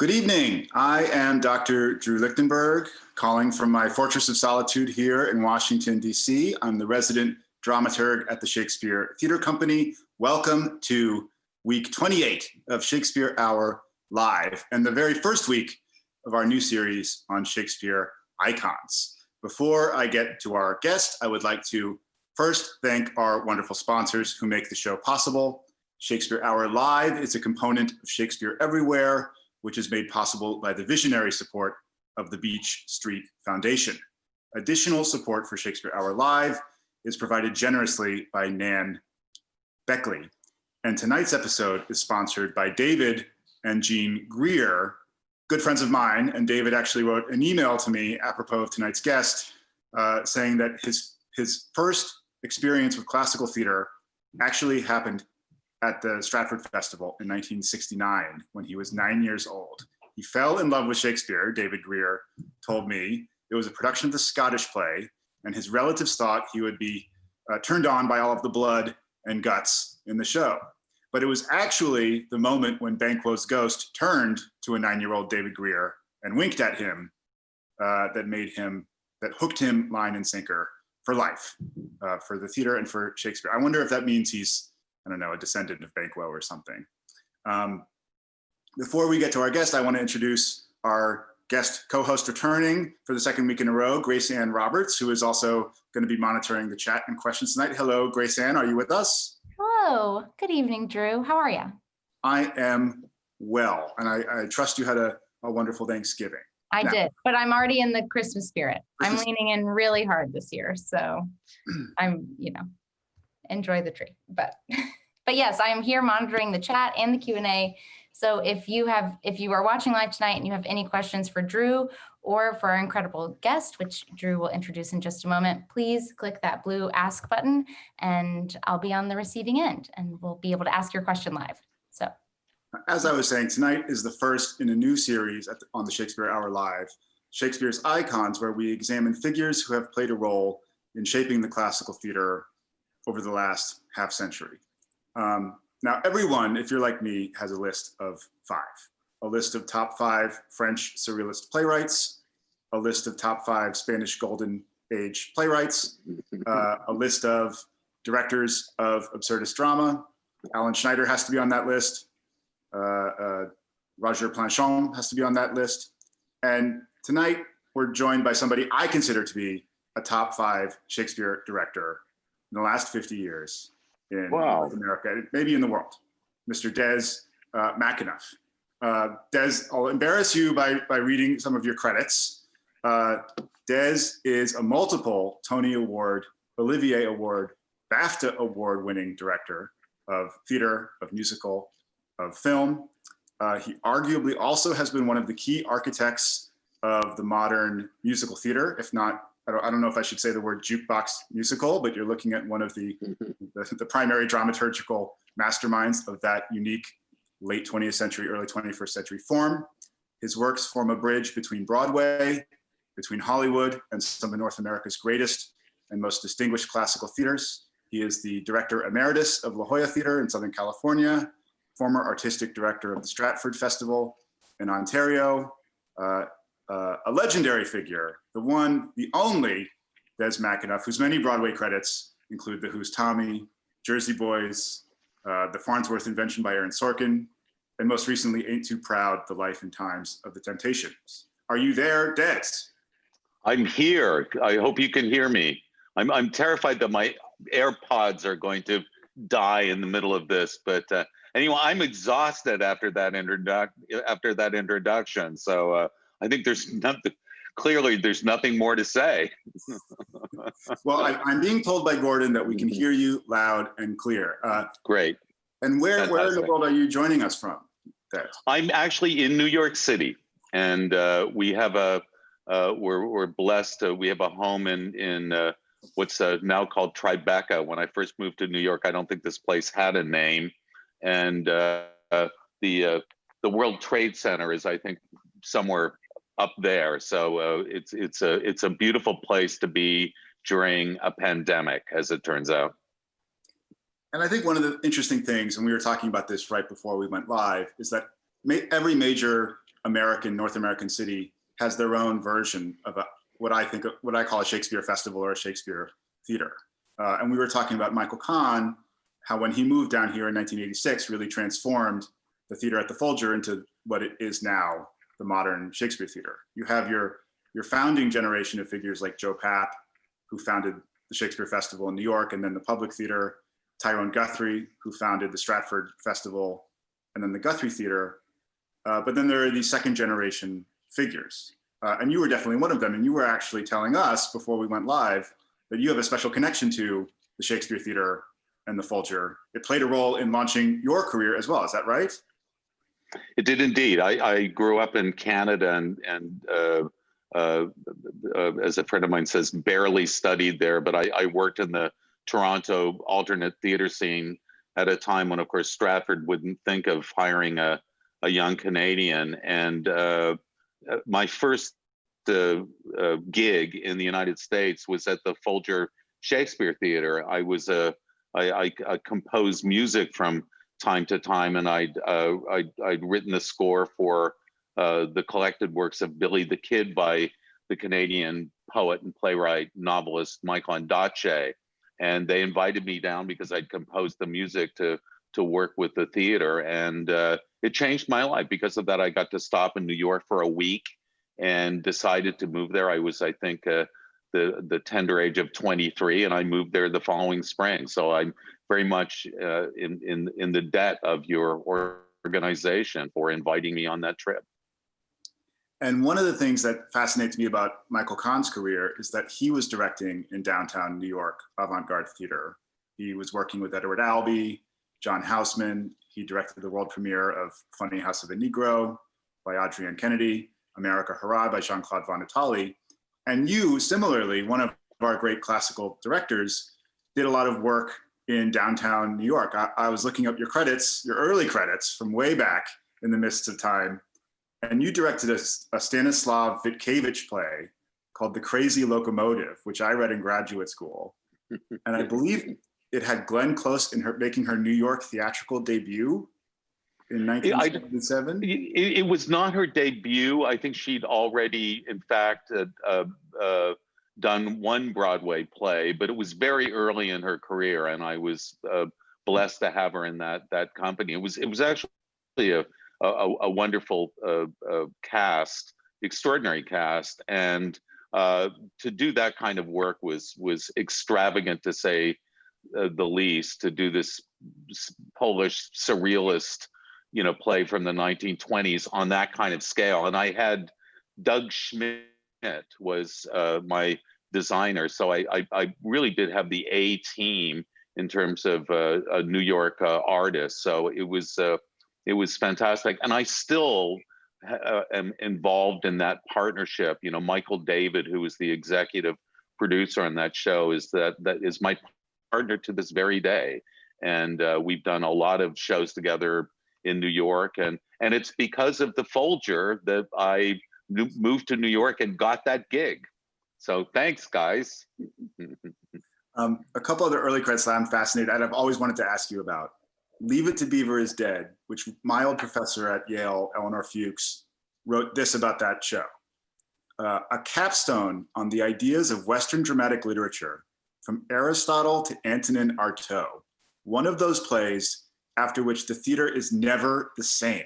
Good evening. I am Dr. Drew Lichtenberg, calling from my fortress of solitude here in Washington, D.C. I'm the resident dramaturg at the Shakespeare Theater Company. Welcome to week 28 of Shakespeare Hour Live, and the very first week of our new series on Shakespeare Icons. Before I get to our guest, I would like to first thank our wonderful sponsors who make the show possible. Shakespeare Hour Live is a component of Shakespeare Everywhere, which is made possible by the visionary support of the Beach Street Foundation. Additional support for Shakespeare Hour Live is provided generously by Nan Beckley. And tonight's episode is sponsored by David and Jean Greer, good friends of mine. And David actually wrote an email to me apropos of tonight's guest, saying that his first experience with classical theater actually happened at the Stratford Festival in 1969 when he was 9 years old. He fell in love with Shakespeare, David Greer told me. It was a production of the Scottish play, and his relatives thought he would be turned on by all of the blood and guts in the show. But it was actually the moment when Banquo's ghost turned to a 9-year-old David Greer and winked at him that hooked him line and sinker for life, for the theater and for Shakespeare. I wonder if that means he's, I don't know, a descendant of Banquo or something. Before we get to our guest, I want to introduce our guest co-host returning for the second week in a row, Grace Ann Roberts, who is also going to be monitoring the chat and questions tonight. Hello, Grace Ann, are you with us? Hello, good evening, Drew. How are you? I am well, and I trust you had a wonderful Thanksgiving. I did, but I'm already in the Christmas spirit. I'm leaning in really hard this year, so I'm, enjoy the tree. But yes, I am here monitoring the chat and the Q&A. So if you are watching live tonight and you have any questions for Drew or for our incredible guest, which Drew will introduce in just a moment, please click that blue ask button and I'll be on the receiving end and we'll be able to ask your question live. So, as I was saying, tonight is the first in a new series on the Shakespeare Hour Live, Shakespeare's Icons, where we examine figures who have played a role in shaping the classical theater over the last half century. Now, everyone, if you're like me, has a list of 5. A list of top 5 French Surrealist playwrights, a list of top 5 Spanish Golden Age playwrights, a list of directors of absurdist drama. Alan Schneider has to be on that list. Roger Planchon has to be on that list. And tonight, we're joined by somebody I consider to be a top 5 Shakespeare director in the last 50 years in North America, maybe in the world, Mr. Des McAnuff. Des, I'll embarrass you by reading some of your credits. Des is a multiple Tony Award, Olivier Award, BAFTA Award-winning director of theater, of musical, of film. He arguably also has been one of the key architects of the modern musical theater, if not, I don't know if I should say the word jukebox musical, but you're looking at one of the primary dramaturgical masterminds of that unique late 20th century, early 21st century form. His works form a bridge between Broadway, between Hollywood, and some of North America's greatest and most distinguished classical theaters. He is the director emeritus of La Jolla Theater in Southern California, former artistic director of the Stratford Festival in Ontario, a legendary figure, the one, the only Des McAnuff, whose many Broadway credits include The Who's Tommy, Jersey Boys, The Farnsworth Invention by Aaron Sorkin, and most recently, Ain't Too Proud, The Life and Times of the Temptations. Are you there, Des? I'm here. I hope you can hear me. I'm terrified that my AirPods are going to die in the middle of this, but anyway, I'm exhausted after that introduction. So I think clearly there's nothing more to say. Well, I'm being told by Gordon that we can hear you loud and clear. Great. And where in the world are you joining us from, Des? I'm actually in New York City, and we have we're blessed. We have a home in what's now called Tribeca. When I first moved to New York, I don't think this place had a name, and the World Trade Center is, I think, somewhere up there. So it's a beautiful place to be during a pandemic, as it turns out. And I think one of the interesting things, and we were talking about this right before we went live, is that every major North American city has their own version of what I call a Shakespeare festival or a Shakespeare theater. And we were talking about Michael Kahn, how when he moved down here in 1986, really transformed the theater at the Folger into what it is now, the modern Shakespeare theater. You have your founding generation of figures like Joe Papp, who founded the Shakespeare Festival in New York and then the Public Theater, Tyrone Guthrie, who founded the Stratford Festival and then the Guthrie Theater. But then there are these second generation figures. And you were definitely one of them. And you were actually telling us before we went live that you have a special connection to the Shakespeare Theater and the Folger. It played a role in launching your career as well. Is that right? It did indeed. I grew up in Canada and as a friend of mine says, barely studied there, but I worked in the Toronto alternate theater scene at a time when, of course, Stratford wouldn't think of hiring a young Canadian. And my first gig in the United States was at the Folger Shakespeare Theater. I composed music from time to time, and I'd written the score for the collected works of Billy the Kid by the Canadian poet and playwright novelist Michael Ondaatje. And they invited me down because I'd composed the music to work with the theater. And it changed my life. Because of that, I got to stop in New York for a week and decided to move there. I was, I think, the tender age of 23, and I moved there the following spring. So I'm very much in the debt of your organization for inviting me on that trip. And one of the things that fascinates me about Michael Kahn's career is that he was directing in downtown New York avant-garde theater. He was working with Edward Albee, John Houseman. He directed the world premiere of Funny House of a Negro by Adrienne Kennedy, America Hurrah by Jean-Claude Van Natali. And you, similarly, one of our great classical directors, did a lot of work in downtown New York. I was looking up your credits, your early credits from way back in the midst of time. And you directed a Stanislav Vitkevich play called The Crazy Locomotive, which I read in graduate school. And I believe it had Glenn Close making her New York theatrical debut in 1977. It was not her debut. I think she'd already, in fact, done one Broadway play, but it was very early in her career, and I was blessed to have her in that company. It was actually a wonderful cast, extraordinary cast, and to do that kind of work was extravagant, to say the least. To do this Polish surrealist, play from the 1920s on that kind of scale, and I had Doug Schmidt was my designer, so I really did have the A team in terms of a New York artist. So it was fantastic, and I still am involved in that partnership. Michael David, who is the executive producer on that show, that is my partner to this very day, and we've done a lot of shows together in New York, and it's because of the Folger that I moved to New York and got that gig. So thanks, guys. A couple other early credits that I'm fascinated, and I've always wanted to ask you about. Leave It to Beaver is Dead, which my old professor at Yale, Eleanor Fuchs, wrote this about that show. A capstone on the ideas of Western dramatic literature, from Aristotle to Antonin Artaud. One of those plays after which the theater is never the same.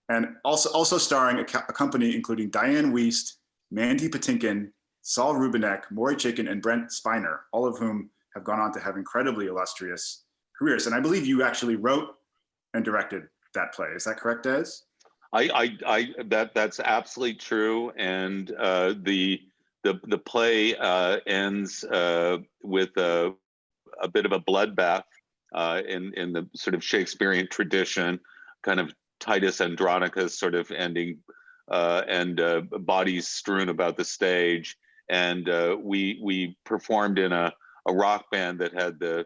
And also starring a company including Diane Wiest, Mandy Patinkin, Saul Rubinek, Maury Chaikin, and Brent Spiner, all of whom have gone on to have incredibly illustrious careers. And I believe you actually wrote and directed that play. Is that correct, Des? That's absolutely true. And the play ends with a bit of a bloodbath in the sort of Shakespearean tradition, kind of Titus Andronicus sort of ending, and bodies strewn about the stage. And we performed in a rock band that had the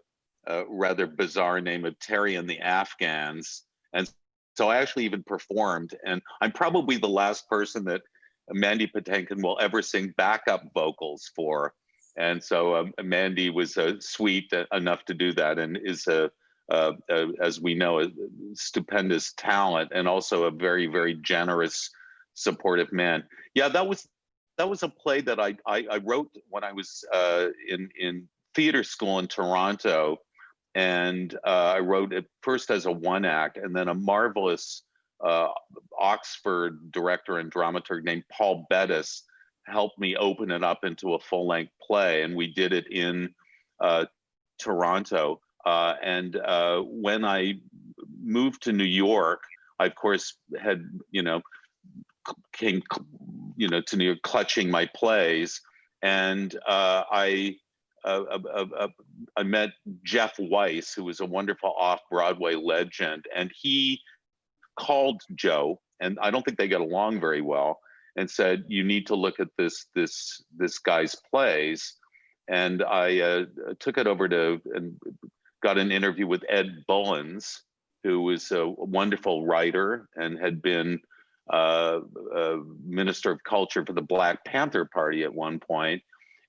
rather bizarre name of Terry and the Afghans. And so I actually even performed, and I'm probably the last person that Mandy Patinkin will ever sing backup vocals for. And so Mandy was sweet enough to do that, and is a as we know, a stupendous talent and also a very, very generous, supportive man. Yeah, that was a play that I wrote when I was in theater school in Toronto, and I wrote it first as a one act, and then a marvelous Oxford director and dramaturg named Paul Bettis helped me open it up into a full length play, and we did it in Toronto. And when I moved to New York, I of course had came to New York clutching my plays, and I met Jeff Weiss, who was a wonderful off-Broadway legend, and he called Joe, and I don't think they got along very well, and said, "You need to look at this guy's plays." And I took it over to and got an interview with Ed Bullins, who was a wonderful writer and had been Minister of Culture for the Black Panther Party at one point.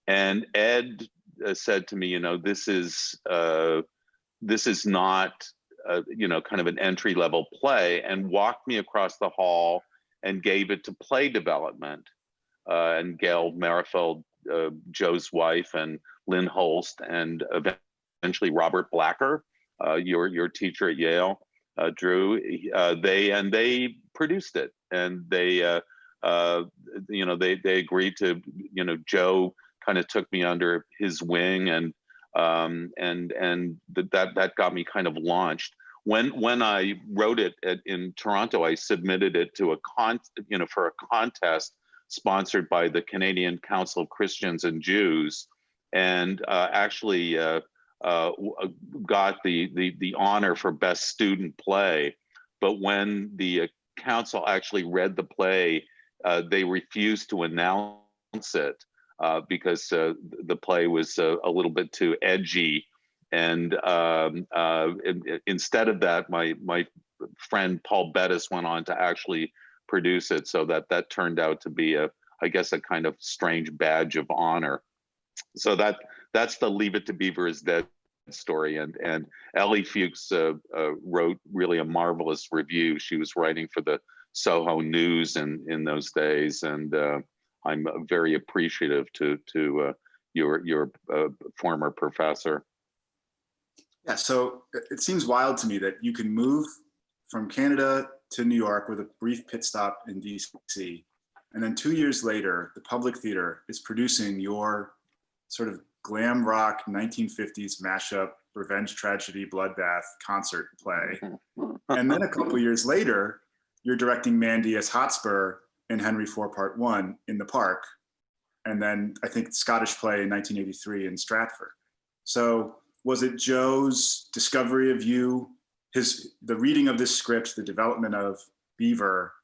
And Ed said to me, this is not kind of an entry level play, and walked me across the hall and gave it to play development. And Gail Merrifield, Joe's wife, and Lynn Holst, and eventually Robert Blacker, your teacher at Yale, Drew. They produced it, and they agreed to. Joe kind of took me under his wing, and that got me kind of launched. When I wrote it in Toronto, I submitted it to for a contest sponsored by the Canadian Council of Christians and Jews, and actually got the honor for best student play. But when the council actually read the play, they refused to announce it because the play was a little bit too edgy. And instead of that, my friend Paul Bettis went on to actually produce it, so that turned out to be I guess a kind of strange badge of honor. So that's the Leave It to Beaver is Dead story. And Ellie Fuchs wrote really a marvelous review. She was writing for the Soho News in those days, and I'm very appreciative to your former professor. Yeah, so it seems wild to me that you can move from Canada to New York with a brief pit stop in DC, and then 2 years later, the Public Theater is producing your sort of glam rock 1950s mashup revenge tragedy bloodbath concert play. And then a couple years later, you're directing Mandy as Hotspur in Henry IV Part 1 in the Park, and then I think Scottish play in 1983 in Stratford. So was it Joe's discovery of you, the reading of this script, the development of Beaver,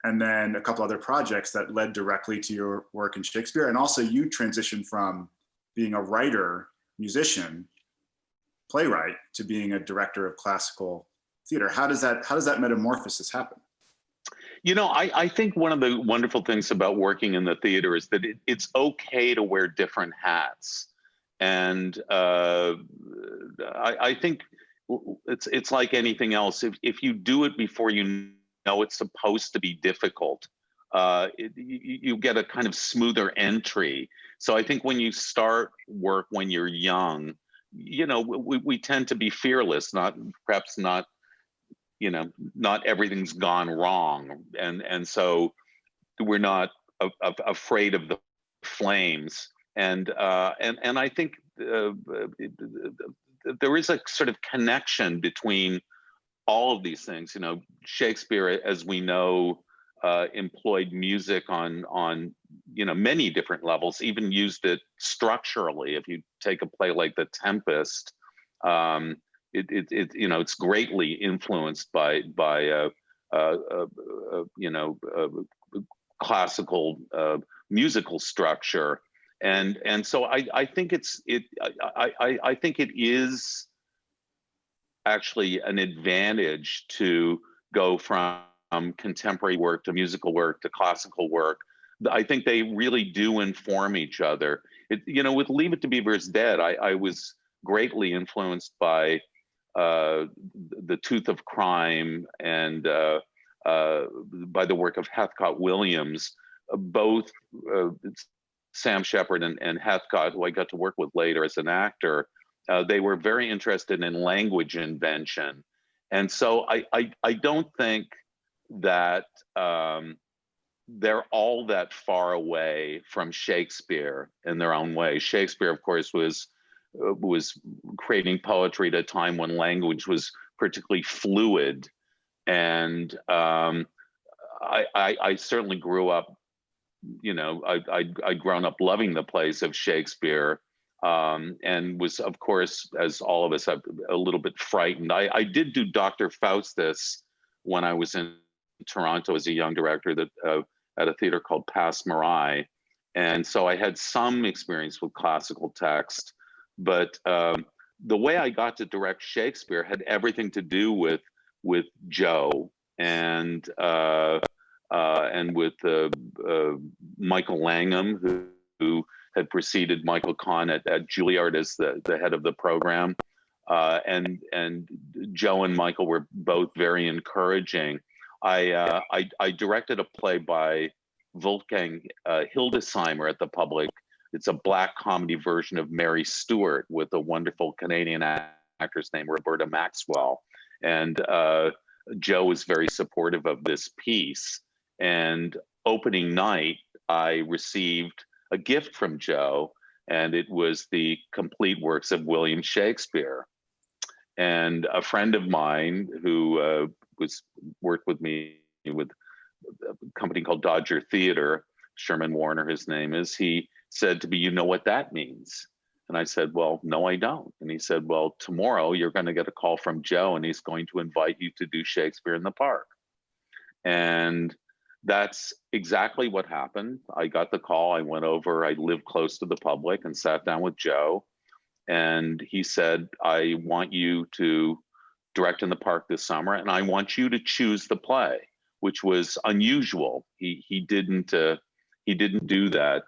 and then a couple other projects that led directly to your work in Shakespeare? And also you transitioned from being a writer, musician, playwright, to being a director of classical theater. How does that metamorphosis happen? I think one of the wonderful things about working in the theater is that it's okay to wear different hats. And I think it's like anything else. If you do it before you know it's supposed to be difficult, you get a kind of smoother entry. So I think when you start work when you're young, we tend to be fearless, not everything's gone wrong, and so we're not afraid of the flames. And I think there is a sort of connection between all of these things. Shakespeare, as we know, employed music on many different levels, even used it structurally. If you take a play like The Tempest, it's greatly influenced by classical musical structure. And so I think I think it is actually an advantage to go from contemporary work to musical work to classical work. I think they really do inform each other. With Leave It to Beaver is Dead, I was greatly influenced by The Tooth of Crime and by the work of Heathcote Williams, both Sam Shepard and Heathcote, who I got to work with later as an actor, they were very interested in language invention. And so I don't think that they're all that far away from Shakespeare in their own way. Shakespeare, of course, was creating poetry at a time when language was particularly fluid. And I certainly grew up, you know, I'd grown up loving the plays of Shakespeare, and was, of course, as all of us, a little bit frightened. I did do Dr. Faustus when I was in Toronto as a young director at a theater called Passe Muraille. And so I had some experience with classical text, but the way I got to direct Shakespeare had everything to do with Joe and with Michael Langham, who had preceded Michael Kahn at Juilliard as the head of the program. And Joe and Michael were both very encouraging. I directed a play by Wolfgang Hildesheimer at the Public. It's a Black comedy version of Mary Stuart with a wonderful Canadian actress named Roberta Maxwell. And Joe was very supportive of this piece. And opening night, I received a gift from Joe, and it was the complete works of William Shakespeare. And a friend of mine who worked with me with a company called Dodger Theater, Sherman Warner, his name is, he said to me, "You know what that means?" And I said, "Well, no, I don't." And he said, "Well, tomorrow you're going to get a call from Joe, and he's going to invite you to do Shakespeare in the Park." And that's exactly what happened. I got the call. I went over. I lived close to the Public and sat down with Joe. And he said, "I want you to direct in the Park this summer, and I want you to choose the play," which was unusual. He didn't do that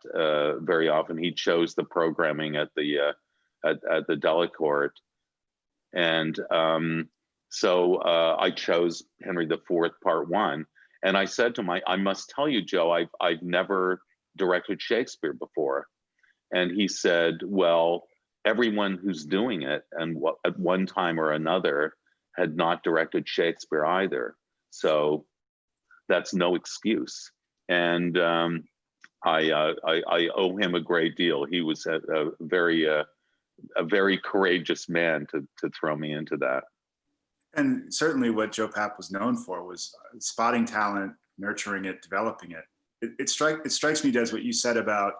very often. He chose the programming at the Delacorte, and so I chose Henry IV, Part 1. And I said to him, I must tell you, Joe, I've never directed Shakespeare before. And he said, "Well, everyone who's doing it, and at one time or another, had not directed Shakespeare either. So that's no excuse." And I owe him a great deal. He was a very courageous man to throw me into that. And certainly what Joe Papp was known for was spotting talent, nurturing it, developing it. It strikes me, Des, what you said about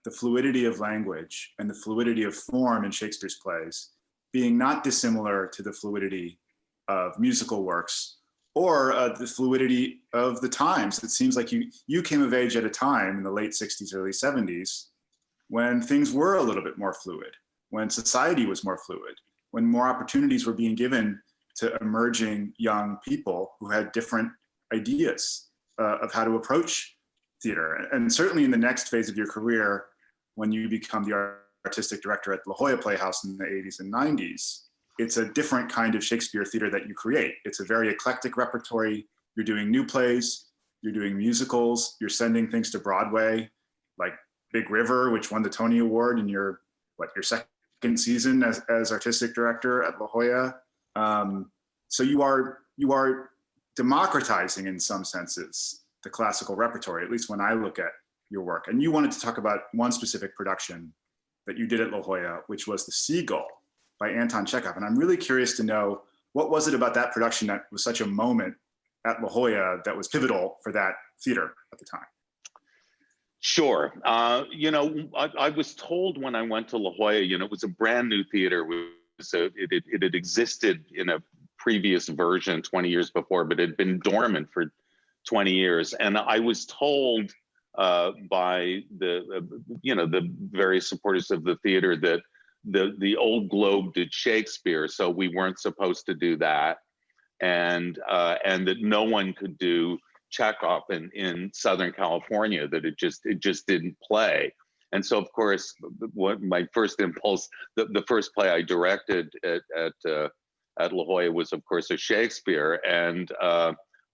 the fluidity of language and the fluidity of form in Shakespeare's plays being not dissimilar to the fluidity of musical works or the fluidity of the times. It seems like you came of age at a time in the late 60s, early 70s, when things were a little bit more fluid, when society was more fluid, when more opportunities were being given to emerging young people who had different ideas of how to approach theater. And certainly in the next phase of your career, when you become the artistic director at La Jolla Playhouse in the 80s and 90s, it's a different kind of Shakespeare theater that you create. It's a very eclectic repertory. You're doing new plays, you're doing musicals, you're sending things to Broadway, like Big River, which won the Tony Award in your second season as artistic director at La Jolla. So you are democratizing, in some senses, the classical repertory, at least when I look at your work. And you wanted to talk about one specific production that you did at La Jolla, which was The Seagull by Anton Chekhov. And I'm really curious to know, what was it about that production that was such a moment at La Jolla that was pivotal for that theater at the time? Sure. I was told when I went to La Jolla, it was a brand new theater. So it had existed in a previous version 20 years before, but it had been dormant for 20 years. And I was told by the various supporters of the theater that the Old Globe did Shakespeare, so we weren't supposed to do that, and that no one could do Chekhov in Southern California, that it just didn't play. And so, of course, what my first impulse, the first play I directed at at La Jolla was, of course, a Shakespeare, and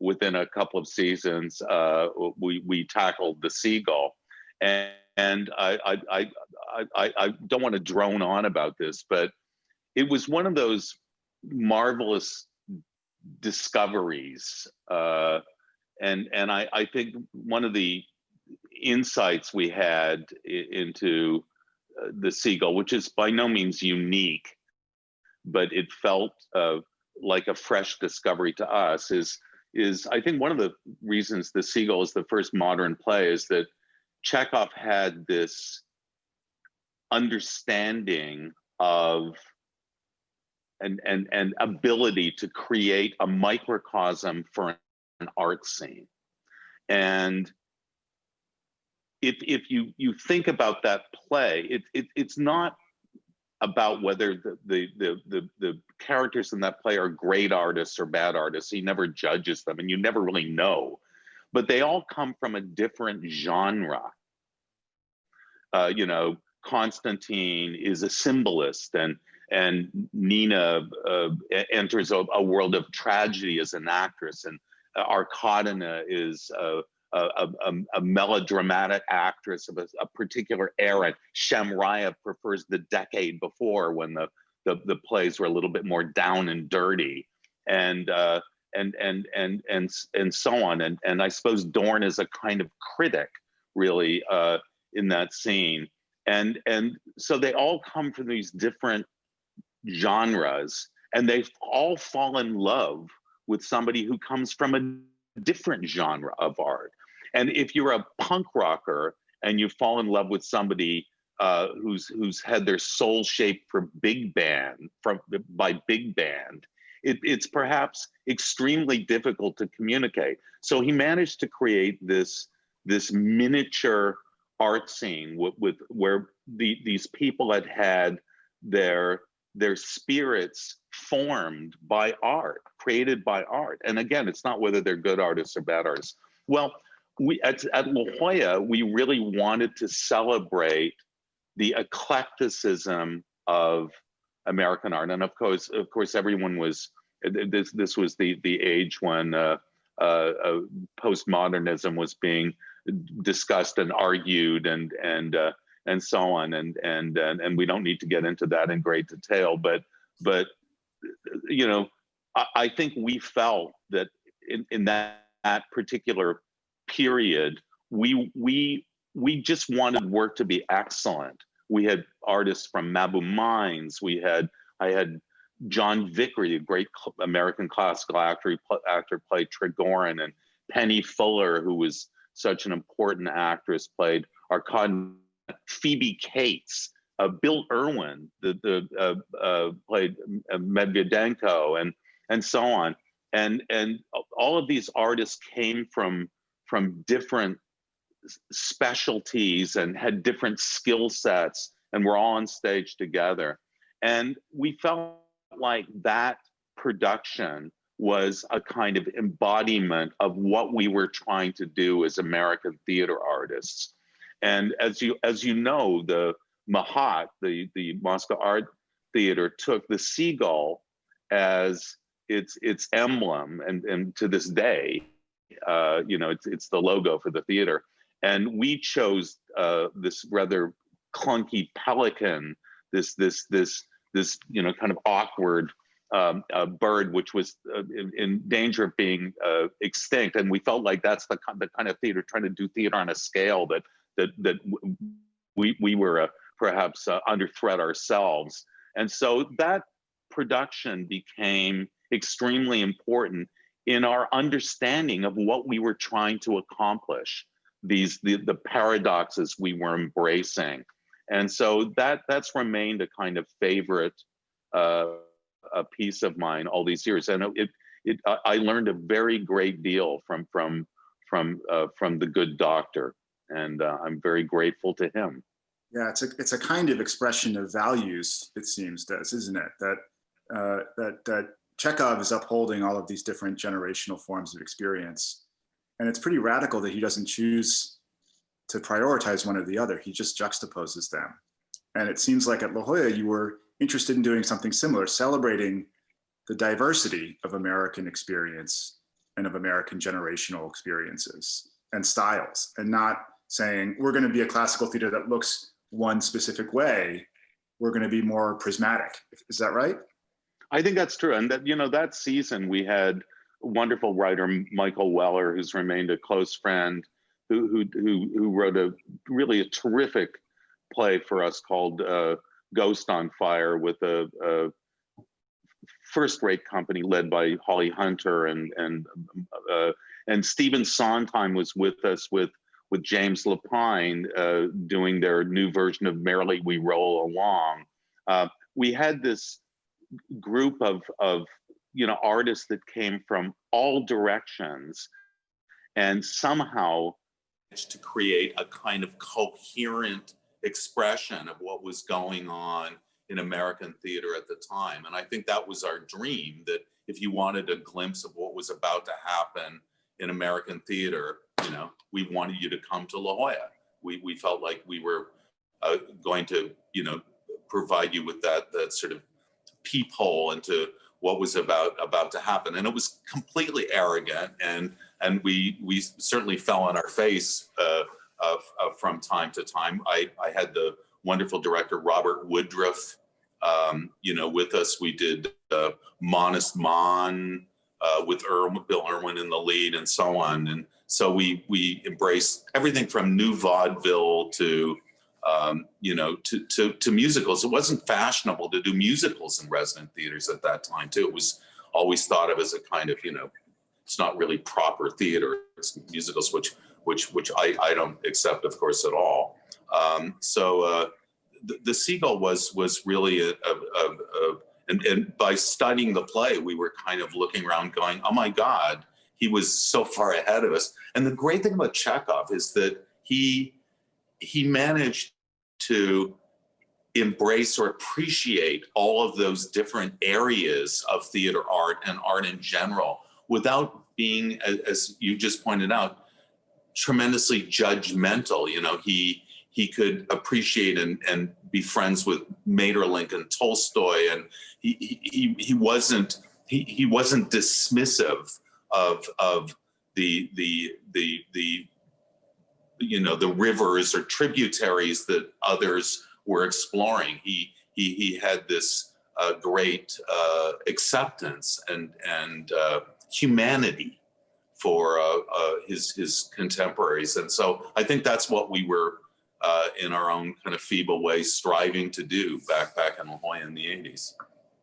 within a couple of seasons, we tackled The Seagull. And I don't want to drone on about this, but it was one of those marvelous discoveries. And I think one of the insights we had into The Seagull, which is by no means unique, but it felt like a fresh discovery to us, is I think one of the reasons The Seagull is the first modern play is that Chekhov had this understanding of and ability to create a microcosm for an art scene. And if you think about that play, it's not about whether the characters in that play are great artists or bad artists. He never judges them, and you never really know. But they all come from a different genre. You know, Constantine is a symbolist, and Nina enters a world of tragedy as an actress, and Arkadina is a melodramatic actress of a particular era. Shamraya prefers the decade before, when the plays were a little bit more down and dirty, and so on. And I suppose Dorn is a kind of critic, really, in that scene. And so they all come from these different genres, and they all fall in love with somebody who comes from a different genre of art. And if you're a punk rocker and you fall in love with somebody who's had their soul shaped for big band by big band, it's perhaps extremely difficult to communicate. So he managed to create this miniature art scene where these people had their spirits formed by art, created by art. And again, it's not whether they're good artists or bad artists. Well, at La Jolla, we really wanted to celebrate the eclecticism of American art. And of course, everyone was, this was the age when postmodernism was being discussed and argued and so on. And we don't need to get into that in great detail, but you know, I think we felt that in that particular period, we just wanted work to be excellent. We had artists from Mabou Mines. I had John Vickery, a great American classical actor, played Trigorin, and Penny Fuller, who was such an important actress, played Arkadina. Phoebe Cates, Bill Irwin, played Medvedenko, and so on. And all of these artists came from different specialties and had different skill sets, and were all on stage together. And we felt like that production was a kind of embodiment of what we were trying to do as American theater artists. And as you know, the Mahat, the Moscow Art Theater, took the seagull as its emblem, and to this day, you know, it's the logo for the theater. And we chose this rather clunky pelican, this you know, kind of awkward bird, which was in danger of being extinct. And we felt like that's the kind of theater, trying to do theater on a scale that we were perhaps under threat ourselves. And so that production became extremely important in our understanding of what we were trying to accomplish, the paradoxes we were embracing. And so that's remained a kind of favorite a piece of mine all these years. And I learned a very great deal from the good doctor, and I'm very grateful to him. Yeah, it's a kind of expression of values, it seems, Des, isn't it? That Chekhov is upholding all of these different generational forms of experience. And it's pretty radical that he doesn't choose to prioritize one or the other. He just juxtaposes them. And it seems like at La Jolla, you were interested in doing something similar, celebrating the diversity of American experience and of American generational experiences and styles, and not saying we're going to be a classical theater that looks one specific way. We're going to be more prismatic. Is that right? I think that's true. And that, you know, that season we had wonderful writer Michael Weller, who's remained a close friend, who wrote a terrific play for us called Ghost on Fire, with a first-rate company led by Holly Hunter, and Stephen Sondheim was with us with James Lapine doing their new version of Merrily We Roll Along. We had this group of artists that came from all directions, and somehow to create a kind of coherent expression of what was going on in American theater at the time. And I think that was our dream, that if you wanted a glimpse of what was about to happen in American theater, we wanted you to come to La Jolla. We felt like we were going to, provide you with that sort of peephole into what was about to happen. And it was completely arrogant, and we certainly fell on our face from time to time. I had the wonderful director Robert Woodruff, with us. We did Modest Mon with Bill Irwin in the lead, and so on. And so we embraced everything from new vaudeville to to musicals. It wasn't fashionable to do musicals in resident theaters at that time too. It was always thought of as a kind of, it's not really proper theater. It's musicals, which I don't accept, of course, at all. The Seagull was really and by studying the play, we were kind of looking around going, oh my God, he was so far ahead of us. And the great thing about Chekhov is that he managed to embrace or appreciate all of those different areas of theater art and art in general without being, as you just pointed out, tremendously judgmental. He could appreciate and be friends with Maeterlinck and Tolstoy, and he wasn't dismissive of the rivers or tributaries that others were exploring. He had this great acceptance and humanity for his contemporaries, and so I think that's what we were in our own kind of feeble way striving to do back in La Jolla in the 80s.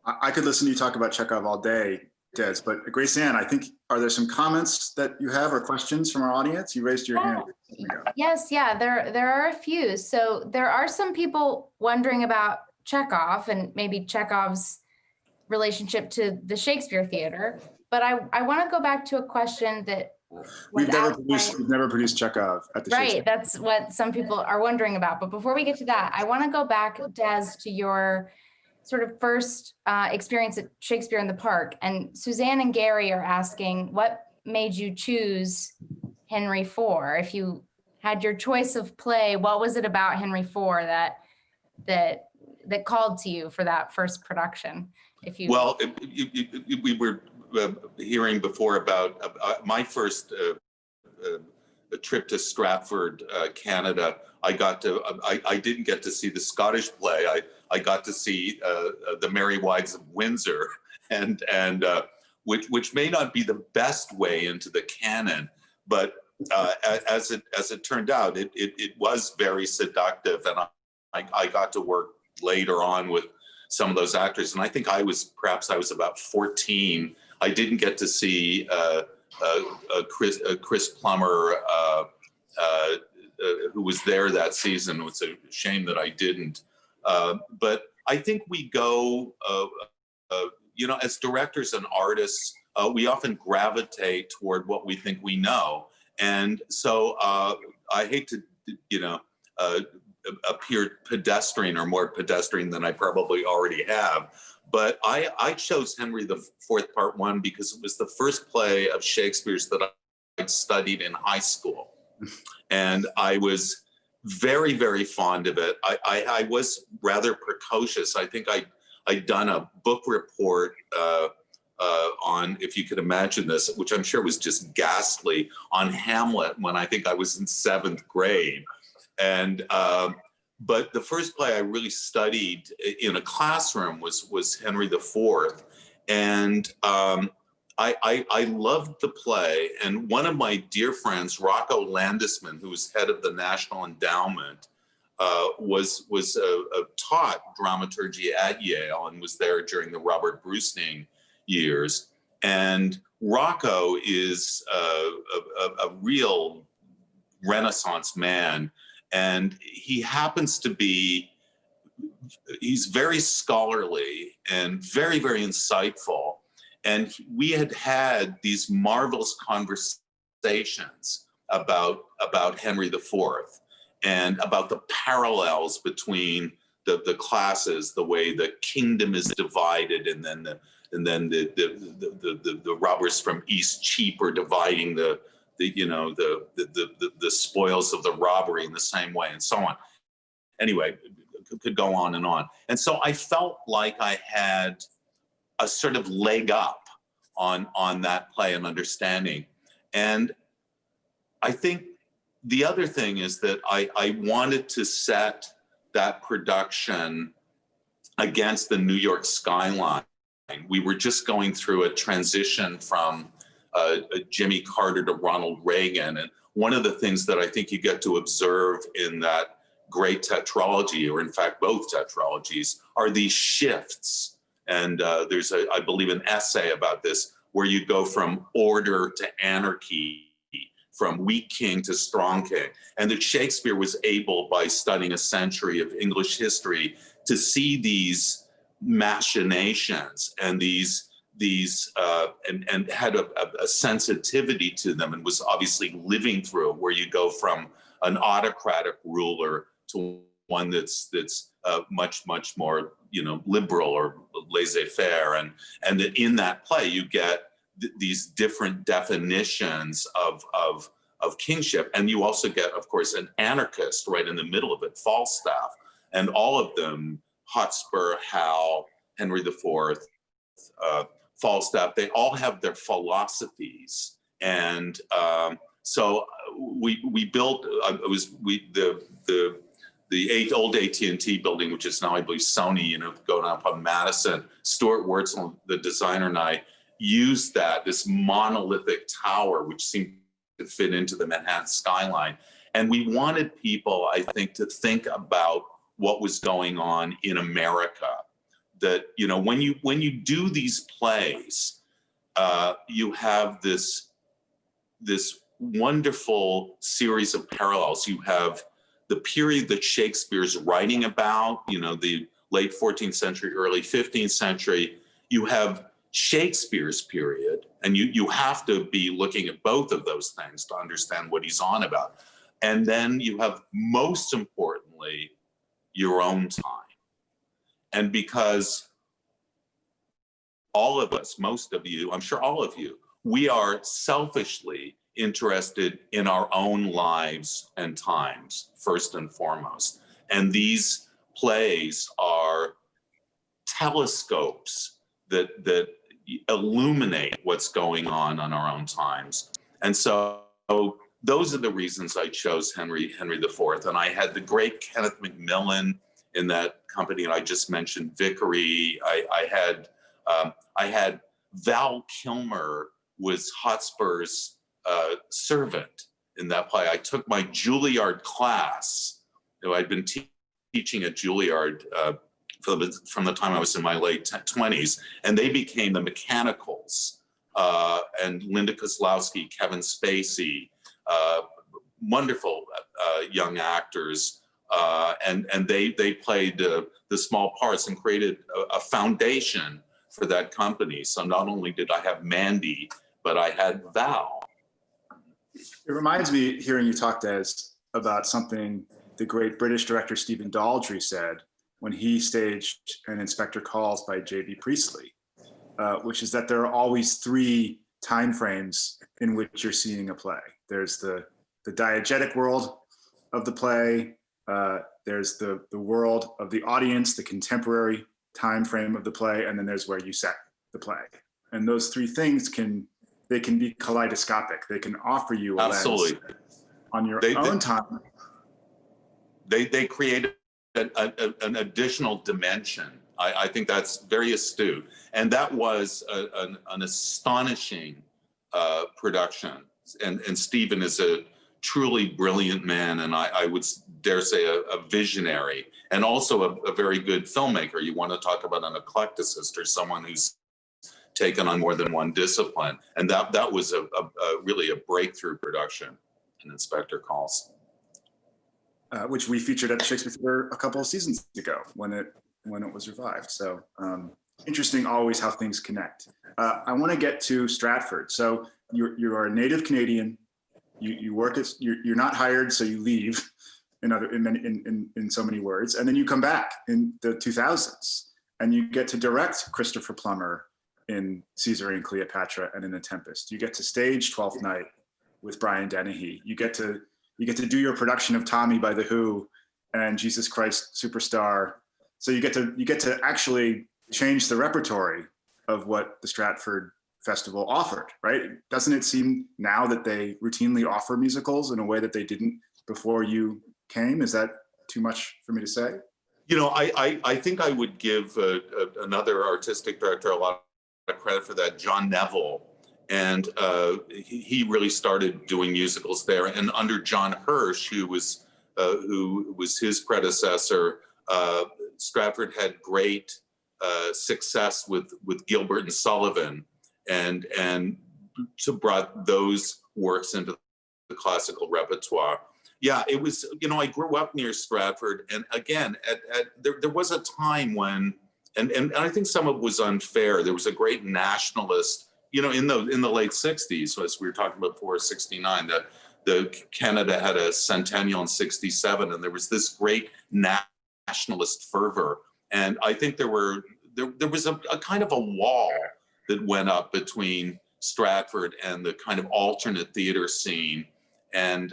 I could listen to you talk about Chekhov all day, Des, but Grace Ann, I think, are there some comments that you have or questions from our audience? You raised your hand. Yes, there are a few. So there are some people wondering about Chekhov and maybe Chekhov's relationship to the Shakespeare Theater. But I want to go back to a question that we've never produced Chekhov at the Shakespeare. Right, that's what some people are wondering about. But before we get to that, I want to go back, Des, to your sort of first experience at Shakespeare in the Park. And Suzanne and Gary are asking, what made you choose Henry IV? If you had your choice of play, what was it about Henry IV that called to you for that first production? Well, we were hearing before about my first trip to Stratford, Canada. I didn't get to see the Scottish play. I got to see the Merry Wives of Windsor, and which may not be the best way into the canon, but as it turned out, it was very seductive, and I got to work later on with some of those actors, and I think I was about 14. I didn't get to see Chris Plummer, who was there that season. It's a shame that I didn't. But I think we go, as directors and artists, we often gravitate toward what we think we know. And so I hate to, appear pedestrian or more pedestrian than I probably already have. But I chose Henry IV Part 1 because it was the first play of Shakespeare's that I'd studied in high school. And I was very, very fond of it. I was rather precocious. I think I'd done a book report on, if you could imagine this, which I'm sure was just ghastly, on Hamlet when I think I was in 7th grade. And but the first play I really studied in a classroom was Henry IV, and I loved the play. And one of my dear friends, Rocco Landisman, who was head of the National Endowment, was taught dramaturgy at Yale and was there during the Robert Bruesting years. And Rocco is a real Renaissance man. And he happens to be, he's very scholarly and very, very insightful. And we had these marvelous conversations about Henry IV and about the parallels between the classes, the way the kingdom is divided, and then the robbers from East Cheap are dividing the spoils of the robbery in the same way, and so on. Anyway, it could go on and on. And so I felt like I had a sort of leg up on that play and understanding. And I think the other thing is that I wanted to set that production against the New York skyline. We were just going through a transition from Jimmy Carter to Ronald Reagan. And one of the things that I think you get to observe in that great tetralogy, or in fact, both tetralogies, are these shifts. And there's, I believe, an essay about this, where you go from order to anarchy, from weak king to strong king. And that Shakespeare was able, by studying a century of English history, to see these machinations and and had a sensitivity to them, and was obviously living through it, where you go from an autocratic ruler to one that's much more liberal or laissez-faire, and that in that play you get these different definitions of kingship, and you also get, of course, an anarchist right in the middle of it, Falstaff, and all of them, Hotspur, Hal, Henry IV, Falstaff, they all have their philosophies. And so we built, the old AT&T building, which is now, I believe, Sony, going up on Madison. Stuart Wurtzel, the designer, and I used this monolithic tower, which seemed to fit into the Manhattan skyline. And we wanted people, I think, to think about what was going on in America. That, when you do these plays, you have this wonderful series of parallels. You have the period that Shakespeare's writing about, the late 14th century, early 15th century. You have Shakespeare's period, and you have to be looking at both of those things to understand what he's on about. And then you have, most importantly, your own time. And because all of us, most of you, I'm sure all of you, we are selfishly interested in our own lives and times, first and foremost. And these plays are telescopes that illuminate what's going on our own times. And so those are the reasons I chose Henry IV. And I had the great Kenneth Macmillan in that company, and I just mentioned Vickery. I had Val Kilmer was Hotspur's servant in that play. I took my Juilliard class. I'd been teaching at Juilliard from the time I was in my late 20s, and they became the Mechanicals, and Linda Kozlowski, Kevin Spacey, wonderful young actors, and they played the small parts and created a foundation for that company. So not only did I have Mandy, but I had Val. It reminds me, hearing you talk, Des, about something the great British director Stephen Daldry said when he staged An Inspector Calls by J.B. Priestley, which is that there are always three time frames in which you're seeing a play. There's the diegetic world of the play, there's the world of the audience, the contemporary time frame of the play, and then there's where you set the play. And those three things can be kaleidoscopic. They can offer you a Absolutely. lens on your own time. They create an additional dimension. I think that's very astute. And that was an astonishing production. And Stephen is a truly brilliant man, and I would dare say a visionary, and also a very good filmmaker. You want to talk about an eclecticist, or someone who's taken on more than one discipline. And that was really a breakthrough production in Inspector Calls. Which we featured at the Shakespeare Theater a couple of seasons ago when it was revived. So interesting always how things connect. I want to get to Stratford. So you are a native Canadian. You work as you're not hired, so you leave. In so many words, and then you come back in the 2000s, and you get to direct Christopher Plummer in Caesar and Cleopatra and in The Tempest. You get to stage Twelfth Night with Brian Dennehy. You get to do your production of Tommy by The Who and Jesus Christ Superstar. So you get to actually change the repertory of what the Stratford Festival offered, right? Doesn't it seem now that they routinely offer musicals in a way that they didn't before you came? Is that too much for me to say? You know, I think I would give another artistic director a lot of credit for that, John Neville. And he really started doing musicals there. And under John Hirsch, who was his predecessor, Stratford had great success with Gilbert and Sullivan, and to brought those works into the classical repertoire. Yeah, it was, you know, I grew up near Stratford, and again, there was a time when, and I think some of it was unfair. There was a great nationalist, you know, in the late 60s, as we were talking about before, 69, the Canada had a centennial in 67, and there was this great nationalist fervor. And I think there was a kind of a wall that went up between Stratford and the kind of alternate theater scene. And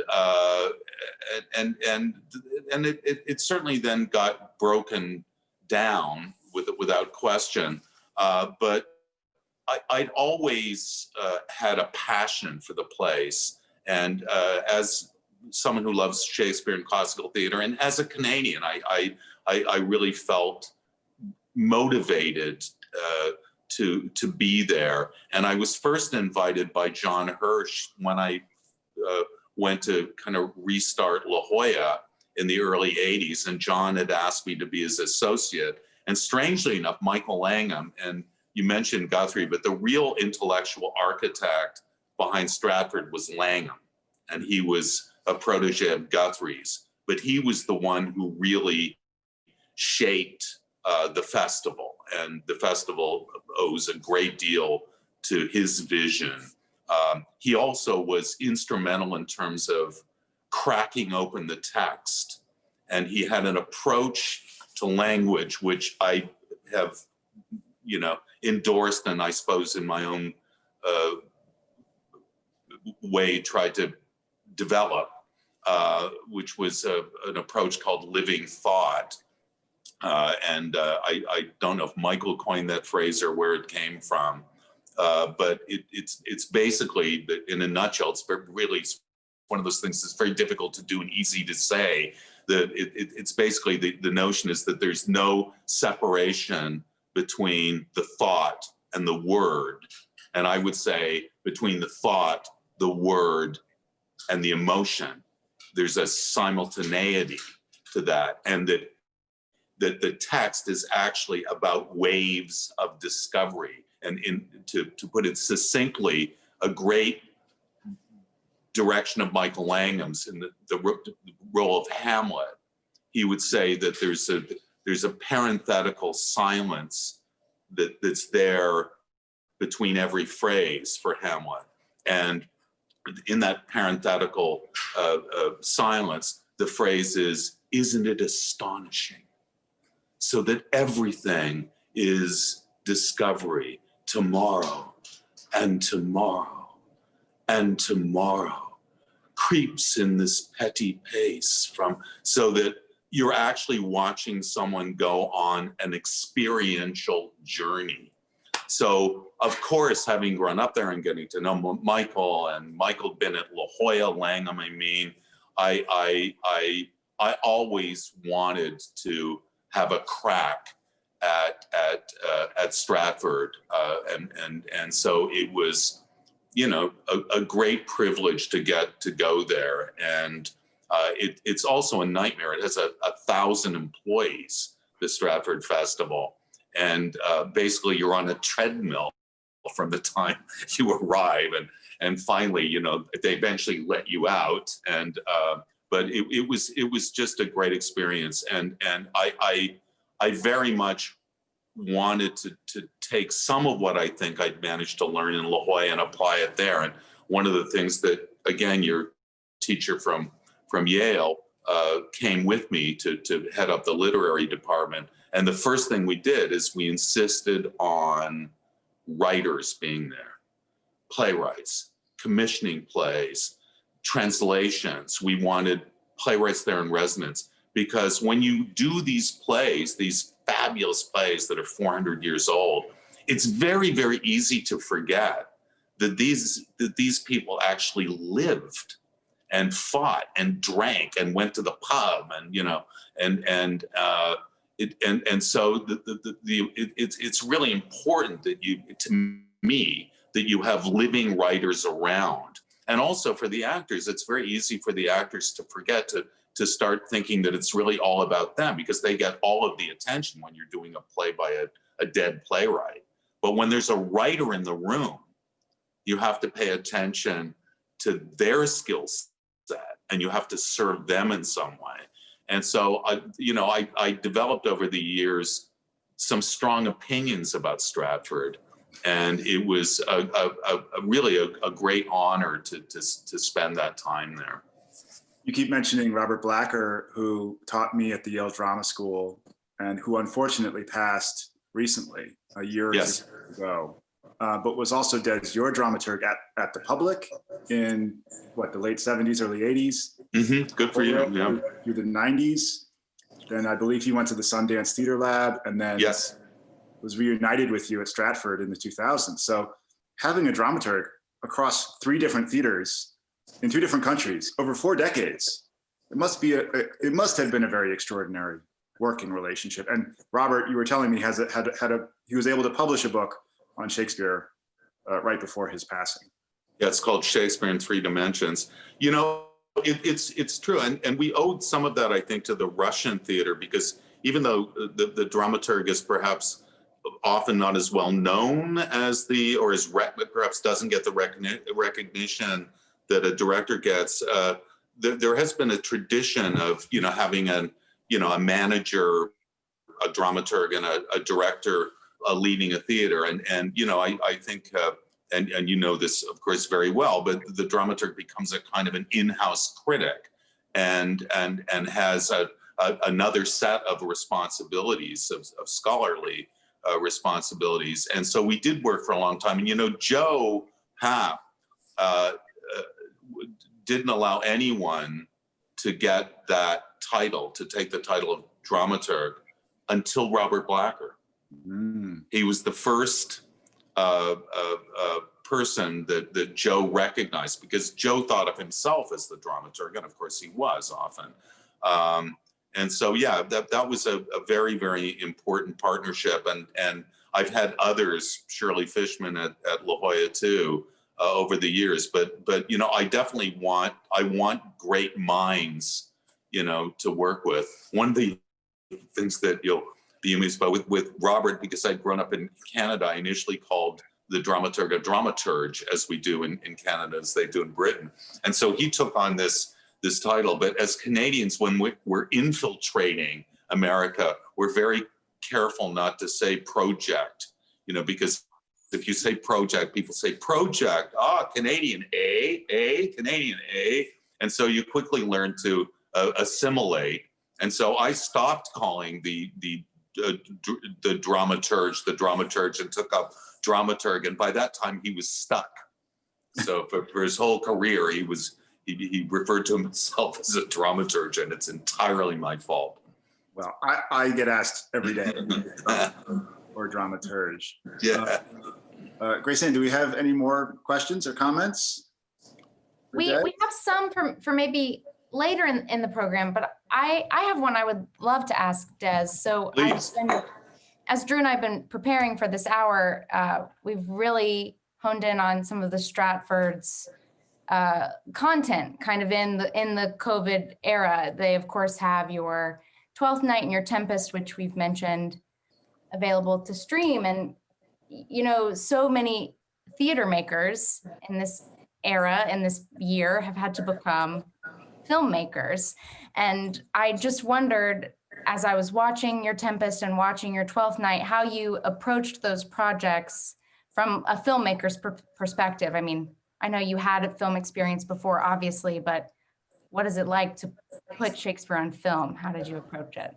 it certainly then got broken down without question. But I'd always had a passion for the place, and as someone who loves Shakespeare and classical theater, and as a Canadian, I really felt motivated to be there. And I was first invited by John Hirsch when I went to kind of restart La Jolla in the early 80s, and John had asked me to be his associate. And strangely enough, Michael Langham, and you mentioned Guthrie, but the real intellectual architect behind Stratford was Langham, and he was a protege of Guthrie's, but he was the one who really shaped the festival, and the festival owes a great deal to his vision. He also was instrumental in terms of cracking open the text, and he had an approach to language which I have, you know, endorsed, and I suppose in my own way tried to develop, which was an approach called living thought. I don't know if Michael coined that phrase or where it came from. But it's basically, in a nutshell, it's really one of those things that's very difficult to do and easy to say. It's basically the notion is that there's no separation between the thought and the word. And I would say between the thought, the word, and the emotion, there's a simultaneity to that. And that the text is actually about waves of discovery. And to put it succinctly, a great direction of Michael Langham's in the role of Hamlet, he would say that there's a parenthetical silence that's there between every phrase for Hamlet. And in that parenthetical silence, the phrase is, "Isn't it astonishing?" So that everything is discovery. Tomorrow and tomorrow and tomorrow creeps in this petty pace so that you're actually watching someone go on an experiential journey. So of course, having grown up there and getting to know Michael, and Michael been at La Jolla, Langham, I mean, I always wanted to have a crack at Stratford, and so it was, you know, a great privilege to get to go there. And it's also a nightmare. It has 1,000 employees, the Stratford Festival, and basically you're on a treadmill from the time you arrive, and finally, you know, they eventually let you out. And but it was just a great experience, and I very much wanted to take some of what I think I'd managed to learn in La Jolla and apply it there. And one of the things that, again, your teacher from Yale came with me to head up the literary department. And the first thing we did is we insisted on writers being there, playwrights, commissioning plays, translations. We wanted playwrights there in residence, because when you do these plays, these fabulous plays that are 400 years old, it's very, very easy to forget that these people actually lived and fought and drank and went to the pub, and you know, and so it's really important that to me, that you have living writers around. And also for the actors, it's very easy for the actors to forget to start thinking that it's really all about them, because they get all of the attention when you're doing a play by a dead playwright. But when there's a writer in the room, you have to pay attention to their skill set, and you have to serve them in some way. And so, I developed over the years some strong opinions about Stratford, and it was really a great honor to spend that time there. You keep mentioning Robert Blacker, who taught me at the Yale Drama School and who unfortunately passed recently, a year or two ago, but was also your dramaturg at the Public in the late 70s, early 80s. Mm-hmm. Good for you. Yeah. Through the 90s. Then I believe he went to the Sundance Theater Lab, and then was reunited with you at Stratford in the 2000s. So having a dramaturg across 3 different theaters in 2 different countries over 4 decades, it must have been a very extraordinary working relationship. And Robert, you were telling me he was able to publish a book on Shakespeare right before his passing. Yeah, it's called Shakespeare in 3 Dimensions. You know, it's true, and we owed some of that, I think, to the Russian theater, because even though the dramaturg is perhaps often not as well known as perhaps doesn't get the recognition that a director gets, there has been a tradition of having a manager, a dramaturg, and a director leading a theater, and I think. And you know this, of course, very well, but the dramaturg becomes a kind of an in-house critic, and has another set of responsibilities, of scholarly responsibilities. And so we did work for a long time. And Joe Happ didn't allow anyone to get that title, to take the title of dramaturg, until Robert Blacker. Mm. He was the first person that Joe recognized, because Joe thought of himself as the dramaturg, and of course he was often. And so, yeah, that was a very, very important partnership. And I've had others, Shirley Fishman at La Jolla too, over the years. But I definitely want great minds, to work with. One of the things that you'll be amused by with Robert, because I'd grown up in Canada, I initially called the dramaturg a dramaturge, as we do in Canada, as they do in Britain. And so he took on this title. But as Canadians, when we're infiltrating America, we're very careful not to say project, because if you say project, people say project, Canadian, Canadian, And so you quickly learn to assimilate. And so I stopped calling the dramaturge and took up dramaturg, and by that time he was stuck. So for his whole career, he referred to himself as a dramaturg, and it's entirely my fault. Well, I get asked every day or dramaturge. Yeah. Grace-Ann, do we have any more questions or comments? We have some for maybe later in the program, but I have one I would love to ask Des. So as Drew and I have been preparing for this hour, we've really honed in on some of the Stratford's content kind of in the COVID era. They of course have your 12th Night and your Tempest, which we've mentioned, available to stream. And you know, so many theater makers in this era, in this year, have had to become filmmakers. And I just wondered, as I was watching your Tempest and watching your 12th Night, how you approached those projects from a filmmaker's perspective. I mean, I know you had a film experience before, obviously, but what is it like to put Shakespeare on film? How did you approach it?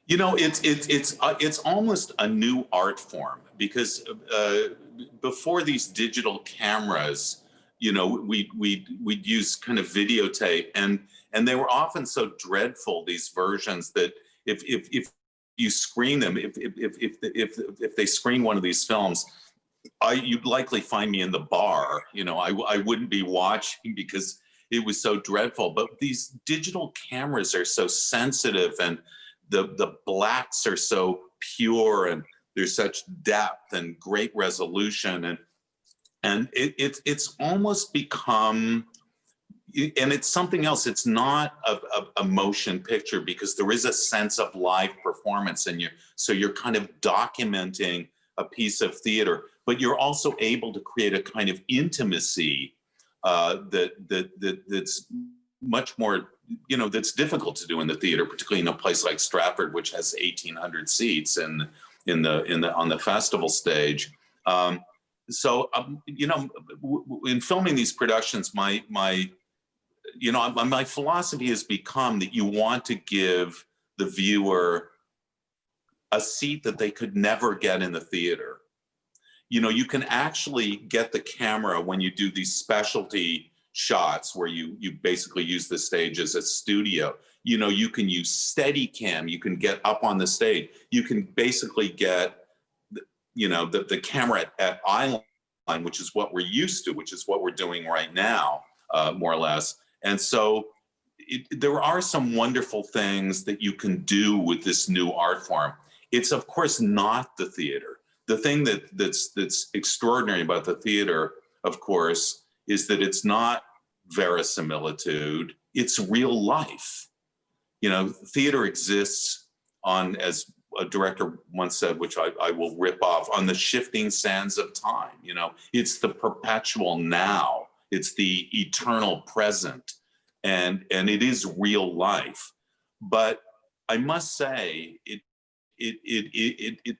You know, it's almost a new art form, because before these digital cameras, you know, we'd use kind of videotape, and they were often so dreadful, these versions, that if you screen them, if they screen one of these films, you'd likely find me in the bar. You know, I wouldn't be watching because it was so dreadful. But these digital cameras are so sensitive, and the blacks are so pure, and there's such depth and great resolution, and it's almost become, and it's something else. It's not a motion picture, because there is a sense of live performance, and so you're kind of documenting a piece of theater, but you're also able to create a kind of intimacy that's much more, you know, that's difficult to do in the theater, particularly in a place like Stratford, which has 1,800 seats on the festival stage. You know, in filming these productions, my philosophy has become that you want to give the viewer a seat that they could never get in the theater. You know, you can actually get the camera when you do these specialty shots where you basically use the stage as a studio. You know, you can use Steadicam, you can get up on the stage, you can basically get, you know, the camera at eye line, which is what we're used to, which is what we're doing right now, more or less. And so there are some wonderful things that you can do with this new art form. It's of course not the theater. The thing that's extraordinary about the theater, of course, is that it's not verisimilitude, it's real life. You know, theater exists on, as a director once said, which I will rip off, on the shifting sands of time. You know, it's the perpetual now, it's the eternal present, and it is real life. But I must say,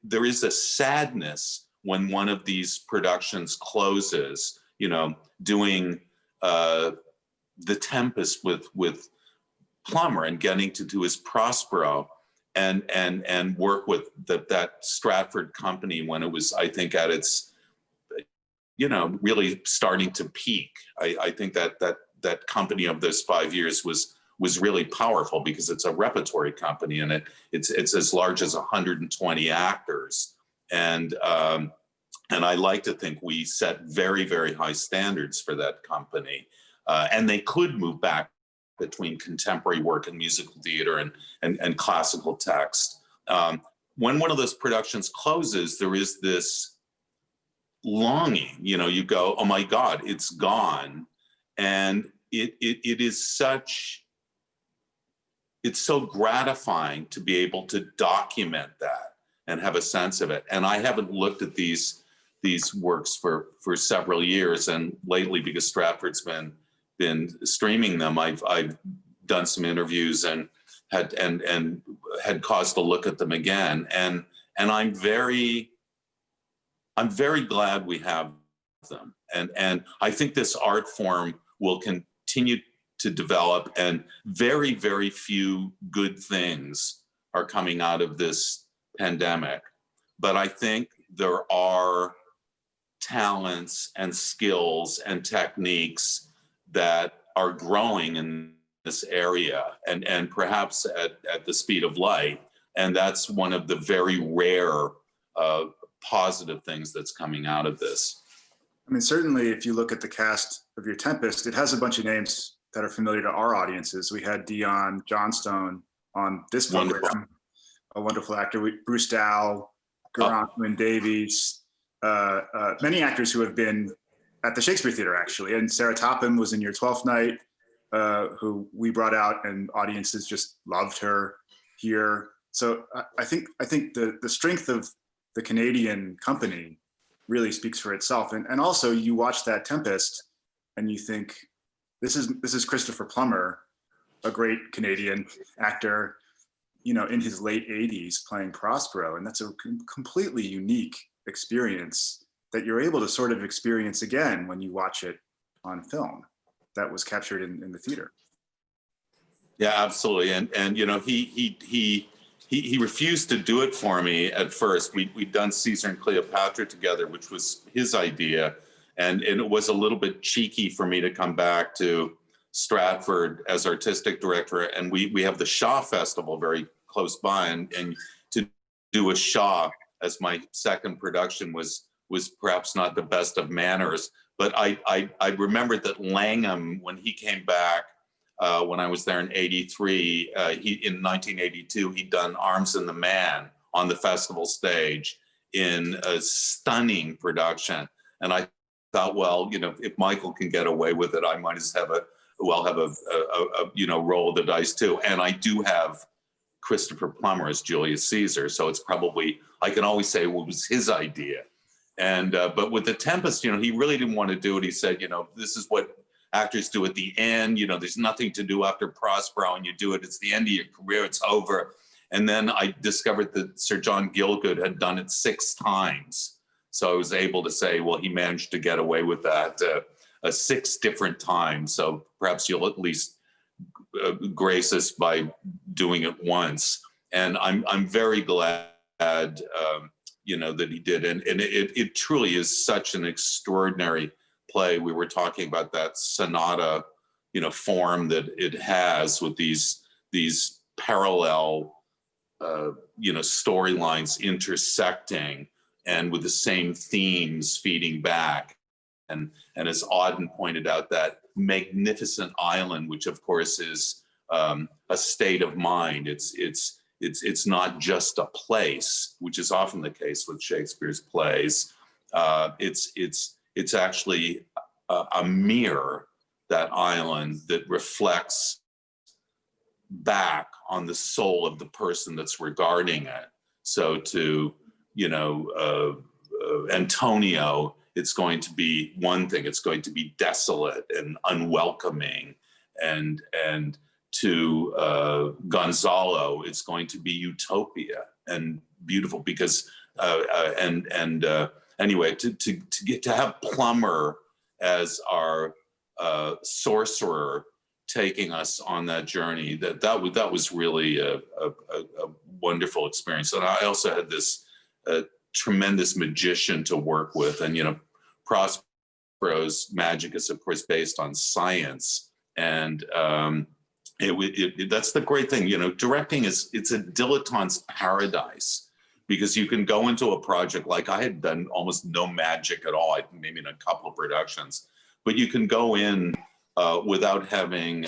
there is a sadness when one of these productions closes. You know, doing the Tempest with Plummer and getting to do his Prospero, and work with that Stratford company when it was, I think, at its, you know, really starting to peak. I think that company of those 5 years was really powerful, because it's a repertory company, and it's as large as 120 actors, and I like to think we set very, very high standards for that company, and they could move back between contemporary work and musical theater and classical text. When one of those productions closes, there is this longing. You know, you go, oh my God, it's gone, and it is such. It's so gratifying to be able to document that and have a sense of it. And I haven't looked at these works for several years, and lately, because Stratford's been streaming them, I've done some interviews and had cause to look at them again. And I'm very glad we have them. And I think this art form will continue to develop, and very, very few good things are coming out of this pandemic. But I think there are talents and skills and techniques that are growing in this area, and perhaps at the speed of light. And that's one of the very rare positive things that's coming out of this. I mean, certainly if you look at the cast of your Tempest, it has a bunch of names that are familiar to our audiences. We had Dion Johnstone on this program, Wonderful. A wonderful actor. Bruce Dow, Geraint Wyn Davies, many actors who have been at the Shakespeare Theater, actually. And Sarah Topham was in your 12th night, who we brought out, and audiences just loved her here. So I think the strength of the Canadian company really speaks for itself. And also you watch that Tempest and you think, this is Christopher Plummer, a great Canadian actor, you know, in his late 80s playing Prospero. And that's a completely unique experience that you're able to sort of experience again when you watch it on film that was captured in the theater. Yeah, absolutely. And you know, he refused to do it for me at first. We'd done Caesar and Cleopatra together, which was his idea. And it was a little bit cheeky for me to come back to Stratford as artistic director. And we have the Shaw Festival very close by, and to do a Shaw as my second production was perhaps not the best of manners. But I remembered that Langham, when he came back, when I was there in '83, in 1982, he'd done Arms and the Man on the festival stage in a stunning production. And I thought, well, you know, if Michael can get away with it, I might as have a you know, roll of the dice too. And I do have Christopher Plummer as Julius Caesar, so it's probably, I can always say, well, it was his idea. And but with the Tempest, you know, he really didn't want to do it. He said, you know, this is what actors do at the end. You know, there's nothing to do after Prospero, and you do it, it's the end of your career, it's over. And then I discovered that Sir John Gielgud had done it 6 times. So I was able to say, well, he managed to get away with that 6 different times. So perhaps you'll at least grace us by doing it once. And I'm very glad, you know, that he did. And it truly is such an extraordinary play. We were talking about that sonata, you know, form that it has with these parallel, you know, storylines intersecting and with the same themes feeding back. And as Auden pointed out, that magnificent island, which of course is a state of mind. It's not just a place, which is often the case with Shakespeare's plays. It's actually a mirror, that island, that reflects back on the soul of the person that's regarding it. So to, you know, Antonio, it's going to be one thing. It's going to be desolate and unwelcoming, and to Gonzalo, it's going to be utopia and beautiful. Because anyway, to have Plummer as our sorcerer taking us on that journey, that was really a wonderful experience. And I also had this tremendous magician to work with. And, you know, Prospero's magic is, of course, based on science. And that's the great thing, you know, directing it's a dilettante's paradise, because you can go into a project, like I had done almost no magic at all, maybe in a couple of productions, but you can go in without having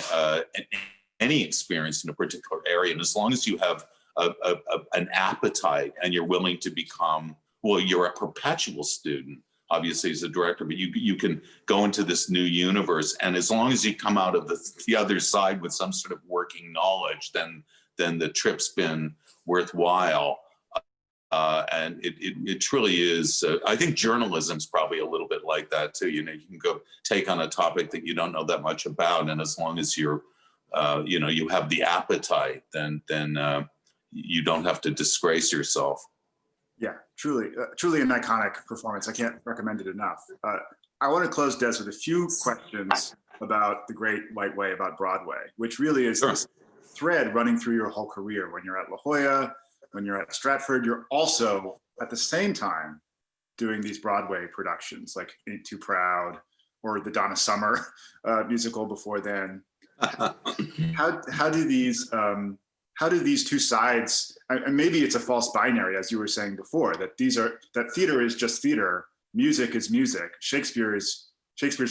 any experience in a particular area. And as long as you have an appetite and you're willing to become, well, you're a perpetual student, obviously, as a director, but you can go into this new universe. And as long as you come out of the other side with some sort of working knowledge, then the trip's been worthwhile. And it truly is. I think journalism's probably a little bit like that too. You know, you can go take on a topic that you don't know that much about, and as long as you're, you know, you have the appetite, then you don't have to disgrace yourself. Yeah, truly an iconic performance. I can't recommend it enough. I want to close, Des, with a few questions about the Great White Way, about Broadway, which really is this thread running through your whole career. When you're at La Jolla, when you're at Stratford, you're also at the same time doing these Broadway productions like Ain't Too Proud or the Donna Summer musical before then. How do these how do these two sides, and maybe it's a false binary, as you were saying before, that theater is just theater, music is music, Shakespeare's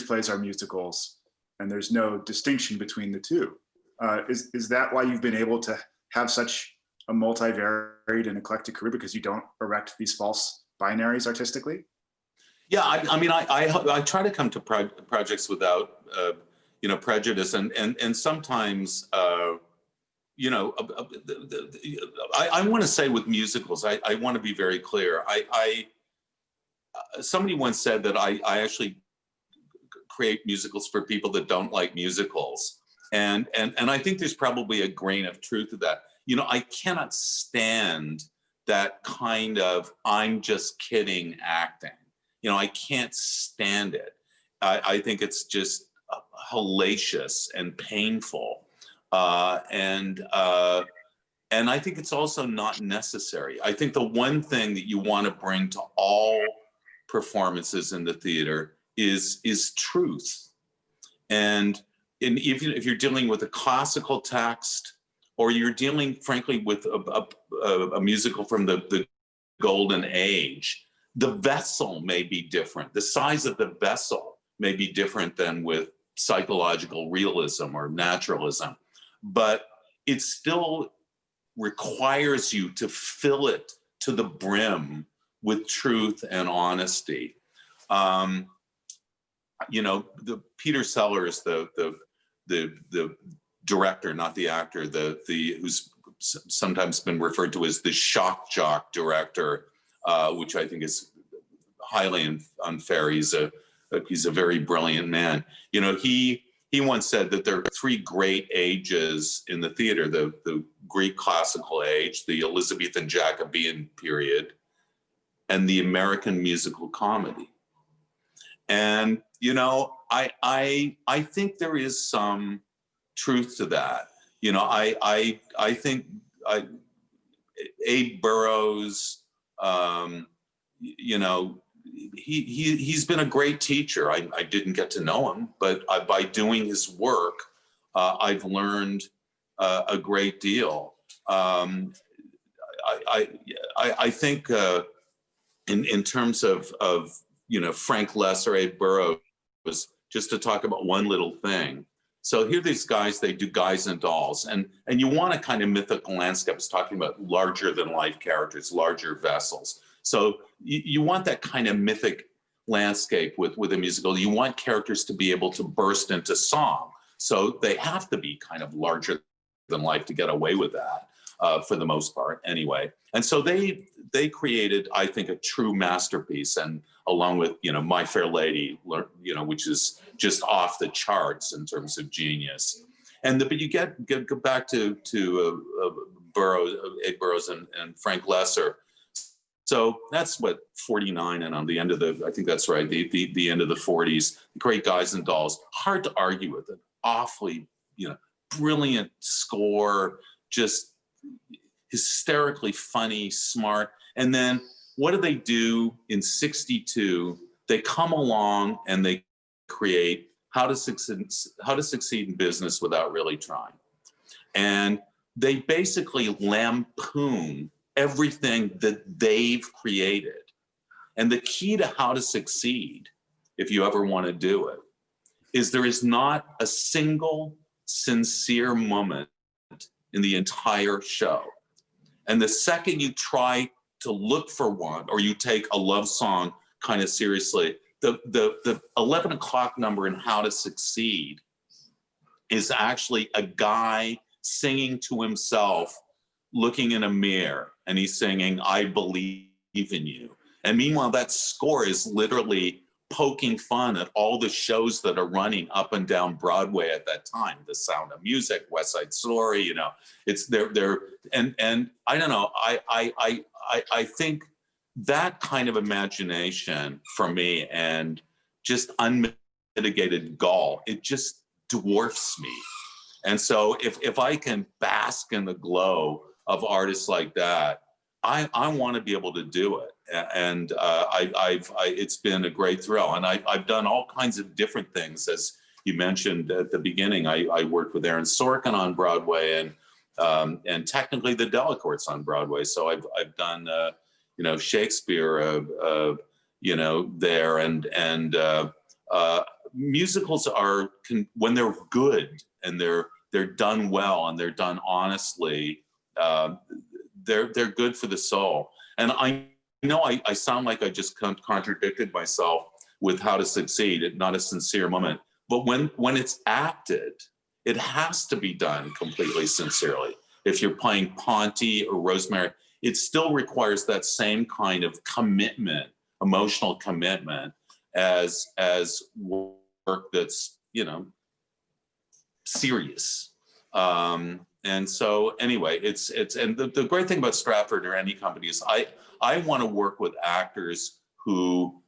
plays are musicals, and there's no distinction between the two. Is that why you've been able to have such a multivariate and eclectic career, because you don't erect these false binaries artistically? Yeah, I mean, I try to come to projects without prejudice, and sometimes I want to say with musicals, I want to be very clear. Somebody once said that I actually create musicals for people that don't like musicals, and I think there's probably a grain of truth to that. I cannot stand that kind of I'm just kidding acting. I can't stand it. I think it's just hellacious and painful, and I think it's also not necessary. I think the one thing that you want to bring to all performances in the theater is truth, and if you're dealing with a classical text, or you're dealing, frankly, with a musical from the golden age, the vessel may be different. The size of the vessel may be different than with psychological realism or naturalism, but it still requires you to fill it to the brim with truth and honesty. The Peter Sellers, the director, not the actor, who's sometimes been referred to as the shock jock director, which I think is highly unfair. He's a very brilliant man. He once said that there are three great ages in the theater: the Greek classical age, the Elizabethan Jacobean period, and the American musical comedy. And I think there is some truth to that. I think Abe Burrows, he's been a great teacher. I didn't get to know him, but by doing his work, I've learned a great deal. I think in terms of Frank Lesser, Abe Burrows, just to talk about one little thing. So here are these guys, they do Guys and Dolls, and you want a kind of mythical landscape. It's talking about larger than life characters, larger vessels. So you want that kind of mythic landscape with a musical. You want characters to be able to burst into song. So they have to be kind of larger than life to get away with that, for the most part anyway. And so they created, I think, a true masterpiece, and along with, My Fair Lady, which is just off the charts in terms of genius. But you go back to Burrows, Ed Burrows and Frank Lesser. So that's what, 49, and on the end of I think that's right, the end of the 40s, great Guys and Dolls. Hard to argue with it. Awfully, brilliant score, just hysterically funny, smart. And then what do they do in 62? They come along and they create How to Succeed in Business Without Really Trying. And they basically lampoon everything that they've created. And the key to How to Succeed, if you ever want to do it, is there is not a single sincere moment in the entire show. And the second you try to look for one, or you take a love song kind of seriously, the 11 o'clock number in How to Succeed is actually a guy singing to himself, looking in a mirror, and he's singing, I believe in you. And meanwhile, that score is literally poking fun at all the shows that are running up and down Broadway at that time. The Sound of Music, West Side Story, it's they're and I don't know. I think that kind of imagination for me, and just unmitigated gall, it just dwarfs me. And so if I can bask in the glow of artists like that, I want to be able to do it. And it's been a great thrill. And I've done all kinds of different things. As you mentioned at the beginning, I worked with Aaron Sorkin on Broadway, And technically the Delacorte's on Broadway. So I've done, Shakespeare, there, and musicals when they're good and they're done well and they're done honestly, they're good for the soul. And I know I sound like I just contradicted myself with How to Succeed, not a sincere moment. But when it's acted, it has to be done completely sincerely. If you're playing Ponty or Rosemary, it still requires that same kind of commitment, emotional commitment, as work that's, serious. And so anyway, it's and the great thing about Stratford or any company is I want to work with actors who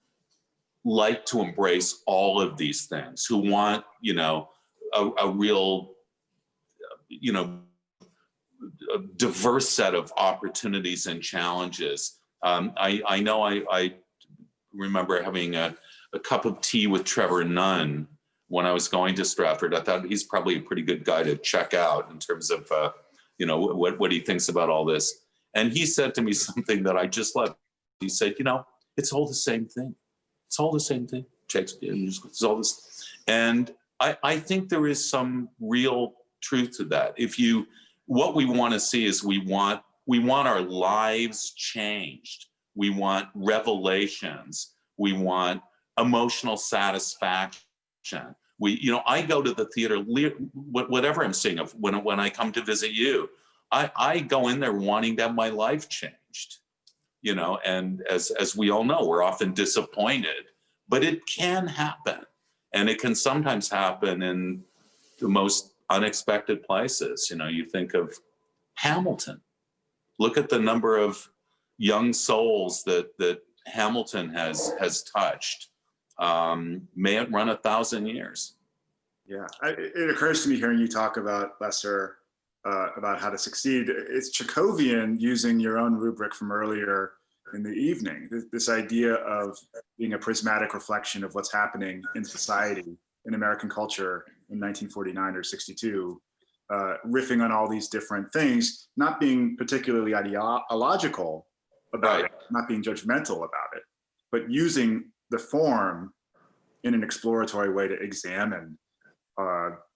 like to embrace all of these things, who want, a real, a diverse set of opportunities and challenges. I know I remember having a cup of tea with Trevor Nunn when I was going to Stratford. I thought he's probably a pretty good guy to check out in terms of, what he thinks about all this. And he said to me something that I just loved. He said, it's all the same thing. It's all the same thing. Shakespeare, it's all this. And I think there is some real truth to that. What we want to see is we want our lives changed. We want revelations. We want emotional satisfaction. I go to the theater, whatever I'm seeing, when I come to visit you, I go in there wanting to have my life changed, and as we all know, we're often disappointed, but it can happen. And it can sometimes happen in the most unexpected places. You think of Hamilton. Look at the number of young souls that Hamilton has touched. May it run 1,000 years. Yeah, it occurs to me hearing you talk about Lesser, about How to Succeed. It's Chekhovian, using your own rubric from earlier in the evening. This idea of being a prismatic reflection of what's happening in society, in American culture in 1949 or 62, riffing on all these different things, not being particularly ideological about it, not being judgmental about it, but using the form in an exploratory way to examine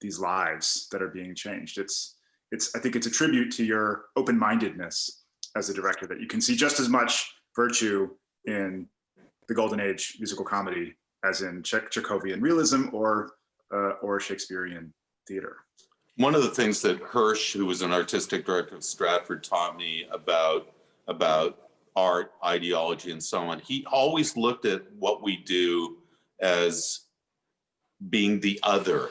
these lives that are being changed. I think it's a tribute to your open-mindedness as a director, that you can see just as much virtue in the Golden Age musical comedy as in Chekhovian realism or Shakespearean theater. One of the things that Hirsch, who was an artistic director of Stratford, taught me about art, ideology, and so on, he always looked at what we do as being the other,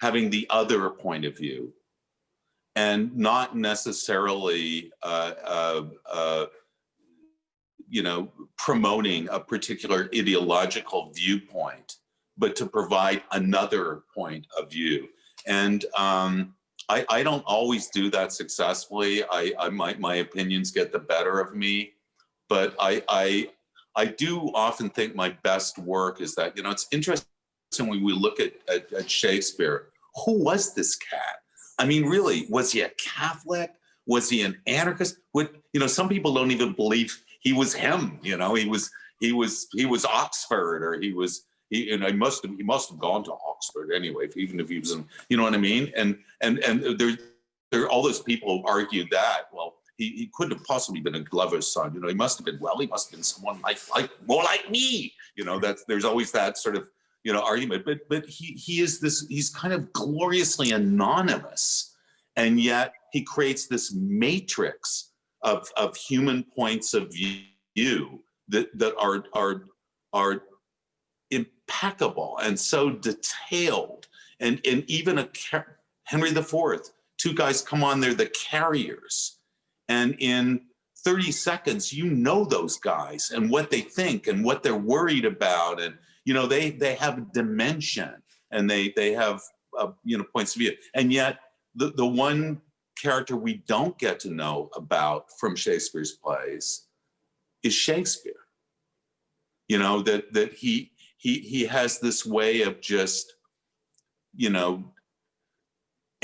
having the other point of view, and not necessarily promoting a particular ideological viewpoint, but to provide another point of view. And I don't always do that successfully. My opinions get the better of me, but I do often think my best work is that, it's interesting when we look at Shakespeare. Who was this cat? I mean, really, was he a Catholic? Was he an anarchist? Some people don't even believe he was him. He was Oxford, or he must have gone to Oxford anyway, even if he was in, you know what I mean? And there all those people who argued that, well, he couldn't have possibly been a Glover's son. He must have been someone more like me. There's always that sort of, argument. But he is this, he's kind of gloriously anonymous, and yet he creates this matrix of human points of view that are impeccable and so detailed. And even Henry IV, two guys come on, they're the carriers. And in 30 seconds, those guys and what they think and what they're worried about. And, they have dimension, and they have, points of view. And yet the one character we don't get to know about from Shakespeare's plays is Shakespeare. That he has this way of just,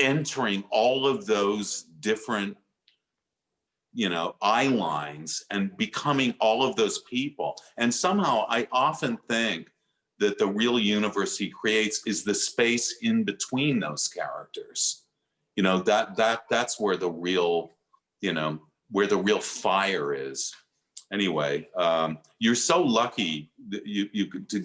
entering all of those different, you know, eye lines and becoming all of those people. And somehow I often think that the real universe he creates is the space in between those characters. You know, that's where the real, you know, where the real fire is. Anyway, you're so lucky that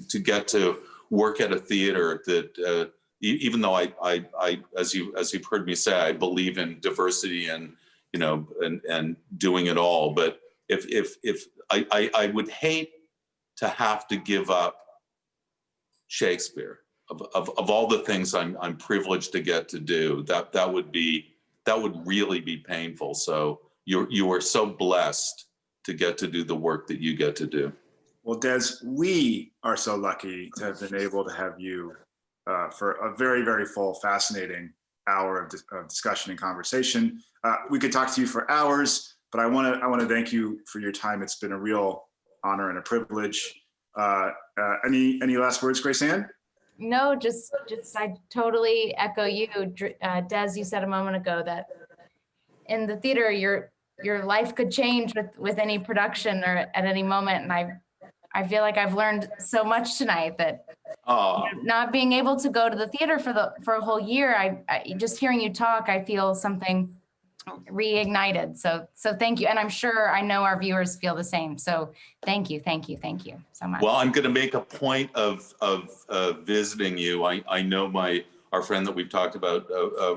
to get to work at a theater that even though I as you've heard me say, I believe in diversity and, you know, and doing it all. But if I would hate to have to give up Shakespeare of all the things I'm privileged to get to do. That would really be painful. So you are so blessed to get to do the work that you get to do. Well, Des, we are so lucky to have been able to have you for a very, very full, fascinating hour of discussion and conversation. We could talk to you for hours, but I want to thank you for your time. It's been a real honor and a privilege. Any last words, Grace Ann? No, just I totally echo you. Des, you said a moment ago that in the theater, your life could change with any production or at any moment. And I feel like I've learned so much tonight that not being able to go to the theater for a whole year, I just hearing you talk, I feel something reignited. So thank you. And I'm sure I know our viewers feel the same. So thank you so much. Well, I'm going to make a point of visiting you. I know our friend that we've talked about,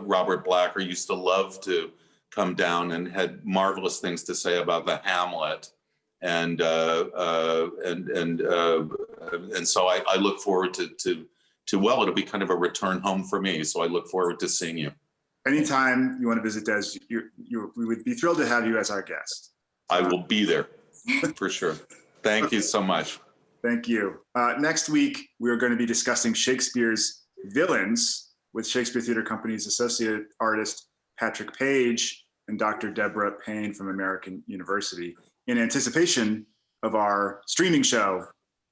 Robert Blacker, used to love to come down and had marvelous things to say about the Hamlet. And so I look forward to well, it'll be kind of a return home for me. So I look forward to seeing you. Anytime you want to visit Des, we would be thrilled to have you as our guest. I will be there for sure. Thank you so much. Thank you. Next week, we are going to be discussing Shakespeare's villains with Shakespeare Theatre Company's associate artist, Patrick Page, and Dr. Deborah Payne from American University, in anticipation of our streaming show,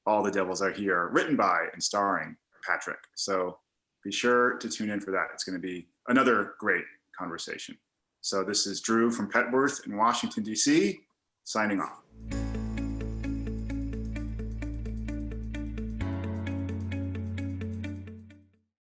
All the Devils Are Here, written by and starring Patrick. So be sure to tune in for that. It's going to be another great conversation. So this is Drew from Petworth in Washington, D.C., signing off.